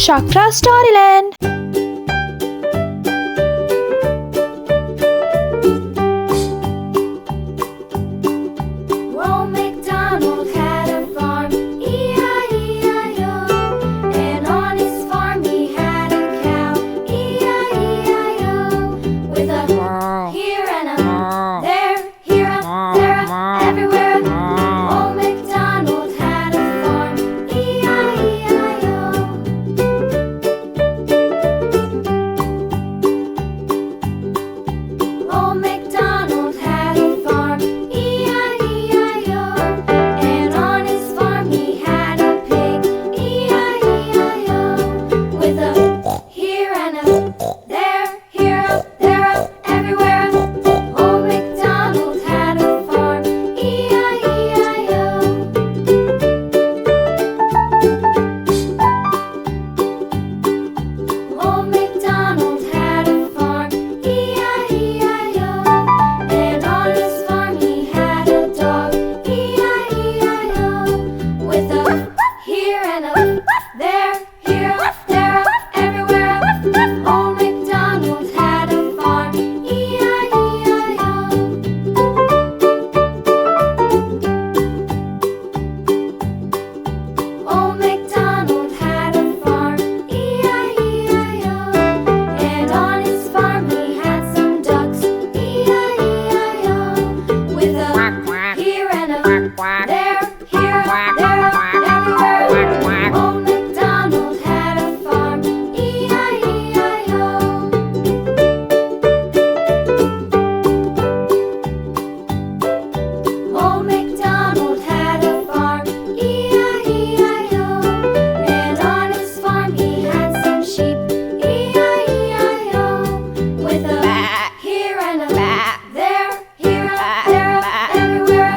Shakra Storyland. Old MacDonald had a farm, E-I-E-I-O. And on his farm he had a cow, E-I-E-I-O. With a here and a there, here a there, a everywhere. Old MacDonald had a farm, E-I-E-I-O. Old MacDonald had a farm, E-I-E-I-O. And on his farm he had a pig, E-I-E-I-O. With a here and a there, here a there, a everywhere. Old MacDonald had a farm, E-I-E-I-O. Old MacDonald had a farm, E-I-E-I-O. And on his farm he had a dog, E-I-E-I-O. With a here and a there, here a there, a everywhere. Old MacDonald had a farm, E-I-E-I-O. Old MacDonald had a farm, E-I-E-I-O. And on his farm he had some ducks, E-I-E-I-O. With a here and a there, here, there, everywhere. Old MacDonald had a farm, E-I-E-I-O. Old MacDonald had a farm, E-I-E-I-O. And on his farm he had some sheep, E-I-E-I-O. With a here and a there, here, a there, a everywhere.